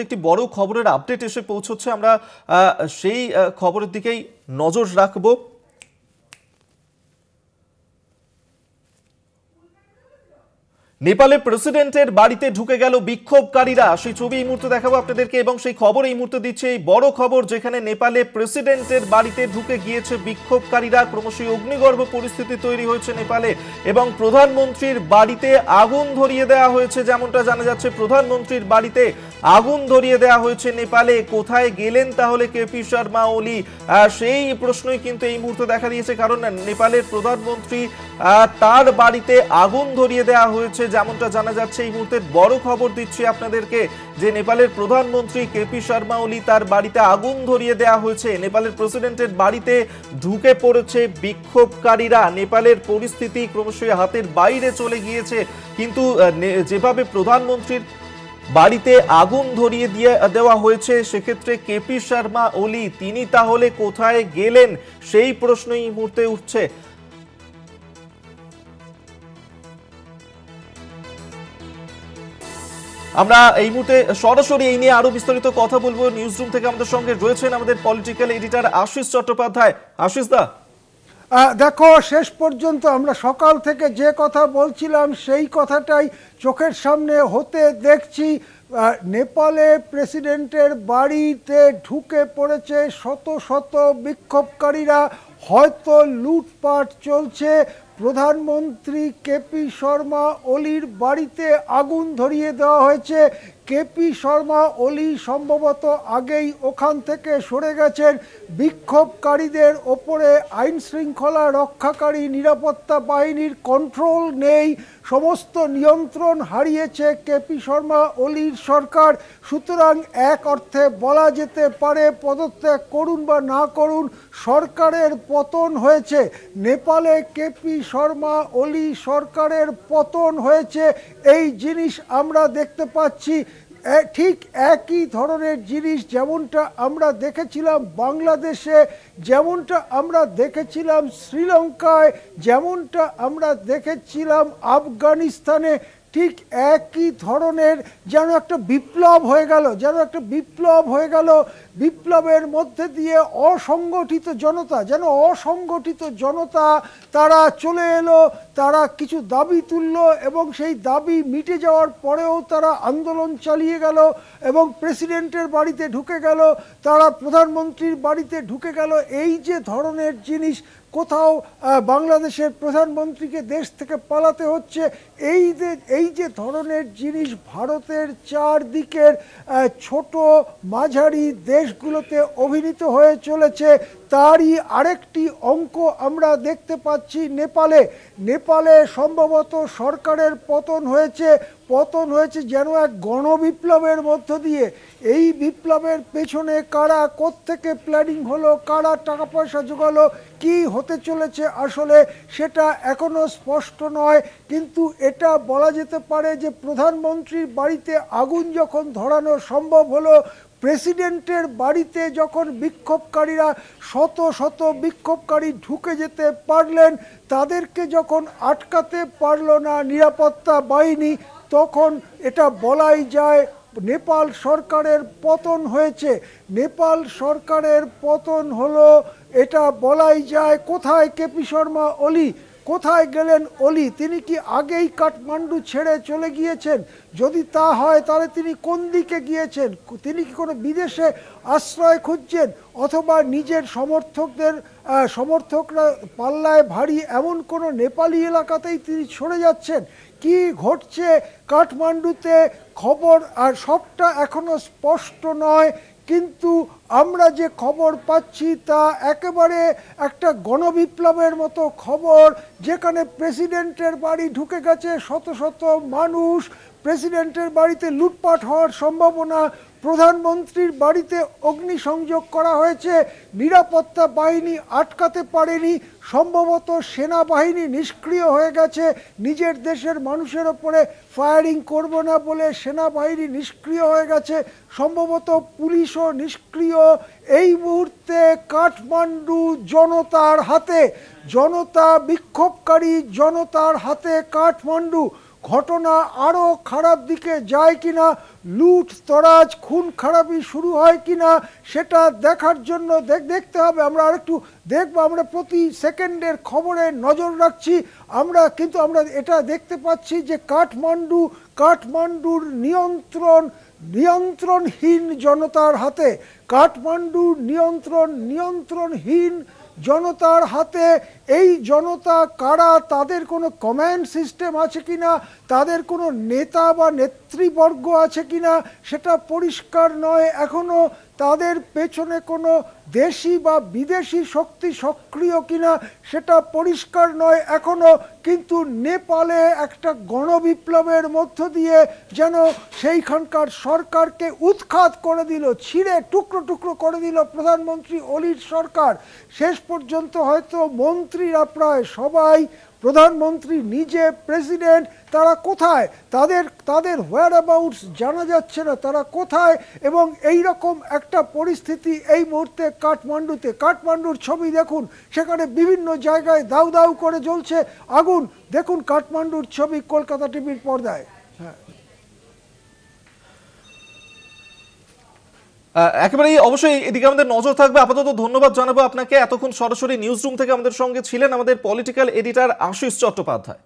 একটি বড় খবরের আপডেট এসে পৌঁছচ্ছে, আমরা সেই খবরের দিকেই নজর রাখবো। নেপালে প্রেসিডেন্টের বাড়িতে ঢুকে গেল বিক্ষোভকারীরা। সেই ছবি এই মুহূর্তে দেখাবো আপনাদেরকে এবং সেই খবর এই মুহূর্তে দিচ্ছে এই বড় খবর, যেখানে নেপালে প্রেসিডেন্টের বাড়িতে ঢুকে গিয়েছে বিক্ষোভকারীরা। ক্রমশই অগ্নিগর্ভ পরিস্থিতি তৈরি হয়েছে নেপালে এবং প্রধানমন্ত্রীর বাড়িতে আগুন ধরিয়ে দেওয়া হয়েছে। যেমনটা জানা যাচ্ছে, প্রধানমন্ত্রীর বাড়িতে আগুন ধরিয়ে দেওয়া হয়েছে নেপালে। কোথায় গেলেন তাহলে কেপি শর্মা ওলি, সেই প্রশ্নই কিন্তু এই মুহূর্তে দেখা দিয়েছে, কারণ নেপালের প্রধানমন্ত্রী তার বাড়িতে আগুন ধরিয়ে দেওয়া হয়েছে। যেমনটা জানা যাচ্ছে, এই মুহূর্তে বড় খবর দিচ্ছি আপনাদেরকে যে নেপালের প্রধানমন্ত্রী কেপি শর্মা ওলি তার বাড়িতে আগুন ধরিয়ে দেওয়া হয়েছে। নেপালের প্রেসিডেন্টের বাড়িতে ঢুকে পড়েছে বিক্ষোভকারীরা। নেপালের পরিস্থিতি ক্রমশই হাতের বাইরে চলে গিয়েছে। কিন্তু যেভাবে প্রধানমন্ত্রীর বাড়িতে আগুন ধরিয়ে দেওয়া হয়েছে, সেক্ষেত্রে কেপি শর্মা ওলি তিনি তাহলে কোথায় গেলেন, সেই প্রশ্নই এই মুহূর্তে উঠছে। আমরা এই মুহূর্তে সরাসরি এই নিয়ে আরো বিস্তারিত কথা বলবো। নিউজ রুম থেকে আমাদের সঙ্গে রয়েছেন আমাদের পলিটিক্যাল এডিটর আশিস চট্টোপাধ্যায়। আশিস দা, দেখো, শেষ পর্যন্ত আমরা সকাল থেকে যে কথা বলছিলাম সেই কথাটাই চোখের সামনে হতে দেখছি। নেপালে প্রেসিডেন্টের বাড়িতে ঢুকে পড়েছে শত শত বিক্ষোভকারীরা। হয়তো লুটপাট চলছে। প্রধানমন্ত্রী কেপি শর্মা ওলির বাড়িতে আগুন ধরিয়ে দেওয়া হয়েছে। কেপি শর্মা ওলি সম্ভবত আগেই ওখান থেকে সরে গেছেন। বিক্ষোভকারীদের ওপরে আইন শৃঙ্খলা রক্ষাকারী নিরাপত্তা বাহিনীর কন্ট্রোল নেই, সমস্ত নিয়ন্ত্রণ হারিয়েছে কেপি শর্মা ওলির সরকার। সুতরাং এক অর্থে বলা যেতে পারে, পদত্যাগ করুন বা না করুন, সরকারের পতন হয়েছে। নেপালে কেপি শর্মা ওলি সরকারের পতন হয়েছে, এই জিনিস আমরা দেখতে পাচ্ছি। ঠিক একই ধরনের জিনিস যেমনটা আমরা দেখেছিলাম বাংলাদেশে, যেমনটা আমরা দেখেছিলাম শ্রীলঙ্কায়, যেমনটা আমরা দেখেছিলাম আফগানিস্তানে, ঠিক একই ধরনের যেন একটা বিপ্লব হয়ে গেল, বিপ্লবের মধ্যে দিয়ে অসংগঠিত জনতা তারা চলে এলো, তারা কিছু দাবি তুলল এবং সেই দাবি মিটে যাওয়ার পরেও তারা আন্দোলন চালিয়ে গেল এবং প্রেসিডেন্টের বাড়িতে ঢুকে গেল, তারা প্রধানমন্ত্রীর বাড়িতে ঢুকে গেল। এই যে ধরনের জিনিস, কোথাও বাংলাদেশের প্রধানমন্ত্রীকে দেশ থেকে পালাতে হচ্ছে, এই যে ধরনের জিনিস ভারতের চারদিকের ছোট মাঝারি দেশগুলোতে অভিনীত হয়ে চলেছে। তারই আরেকটি অঙ্ক আমরা দেখতে পাচ্ছি নেপালে সম্ভবত সরকারের পতন হয়েছে যেন এক গণবিপ্লবের মধ্য দিয়ে। এই বিপ্লবের পেছনে কারা, কোত্থেকে প্ল্যানিং হলো, কারা টাকা পয়সা জোগালো, কি হতে চলেছে আসলে সেটা এখনো স্পষ্ট নয়। কিন্তু এটা বলা যেতে পারে যে প্রধানমন্ত্রীর বাড়িতে আগুন যখন ধরানো সম্ভব হলো, প্রেসিডেন্টের বাড়িতে যখন বিক্ষোভকারীরা শত শত বিক্ষোভকারী ঢুকে যেতে পারলেন, তাদেরকে যখন আটকাতে পারল না নিরাপত্তা বাহিনী, তখন এটা বলাই যায় নেপাল সরকারের পতন হয়েছে। নেপাল সরকারের পতন হলো, এটা বলাই যায়। কোথায় কেপি শর্মা ওলি, কোথায় গেলেন ওলি? তিনি কি আগেই কাঠমান্ডু ছেড়ে চলে গিয়েছেন? যদি তা হয় তাহলে তিনি কোন দিকে গিয়েছেন? তিনি কি কোনো বিদেশে আশ্রয় খুঁজছেন, অথবা নিজের সমর্থকরা পাল্লায় ভারী এমন কোনো নেপালি এলাকাতেই তিনি সরে যাচ্ছেন? কি ঘটছে কাঠমান্ডুতে খবর আর সবটা এখনো স্পষ্ট নয়। কিন্তু আমরা যে খবর পাচ্ছি তা একেবারে একটা গণবিপ্লবের মতো খবর, যেখানে প্রেসিডেন্টের বাড়ি ঢুকে গেছে শত শত মানুষ, প্রেসিডেন্টের বাড়িতে লুটপাট হওয়ার সম্ভাবনা, প্রধানমন্ত্রীর বাড়িতে অগ্নিসংযোগ করা হয়েছে, নিরাপত্তা বাহিনী আটকাতে পারেনি, সম্ভবত সেনাবাহিনী নিষ্ক্রিয় হয়ে গেছে, নিজের দেশের মানুষের ওপরে ফায়ারিং করব না বলে সেনাবাহিনী নিষ্ক্রিয় হয়ে গেছে, সম্ভবত পুলিশও নিষ্ক্রিয়। এই মুহূর্তে কাঠমান্ডু বিক্ষোভকারী জনতার হাতে কাঠমান্ডু। ঘটনা আরও খারাপ দিকে যায় কিনা, লুট তরাজ খুন খারাপি শুরু হয় কিনা সেটা দেখার জন্য দেখতে হবে। আমরা আরেকটু দেখবো, আমরা প্রতি সেকেন্ডের খবরে নজর রাখছি। কিন্তু আমরা এটা দেখতে পাচ্ছি যে কাঠমান্ডুর নিয়ন্ত্রণহীন জনতার হাতে, কাঠমান্ডুর নিয়ন্ত্রণহীন জনতার হাতে। এই জনতা কারা, তাদের কোনো কমান্ড সিস্টেম আছে কিনা, তাদের কোনো নেতা বা নেতৃবর্গ আছে কিনা সেটা পরিষ্কার নয় এখনো। তাদের পেছনে কোনো দেশি বা বিদেশি শক্তি সক্রিয় কিনা সেটা পরিষ্কার নয় এখনো। কিন্তু নেপালে একটা গণবিপ্লবের মধ্য দিয়ে যেন সেইখানকার সরকারকে উৎখাত করে দিল, ছিঁড়ে টুকরো টুকরো করে দিল প্রধানমন্ত্রী অলির সরকার। শেষ পর্যন্ত হয়তো মন্ত্রীরা প্রায় সবাই, প্রধানমন্ত্রী নিজে, প্রেসিডেন্ট, তারা কোথায়, তাদের হোয়ার অ্যাবাউটস জানা যাচ্ছে না, তারা কোথায়। এবং এই রকম একটা পরিস্থিতি এই মুহূর্তে কাঠমান্ডুর ছবি দেখুন, সেখানে বিভিন্ন জায়গায় দাউ দাউ করে জ্বলছে আগুন। দেখুন কাঠমান্ডুর ছবি কলকাতা টিভির পর্দায়। হ্যাঁ, একেবারেই অবশ্যই এদিকে আমাদের নজর থাকবে। আপাতত ধন্যবাদ জানাবো আপনাকে, এতক্ষণ সরাসরি নিউজ রুম থেকে আমাদের সঙ্গে ছিলেন আমাদের পলিটিক্যাল এডিটর আশিস চট্টোপাধ্যায়।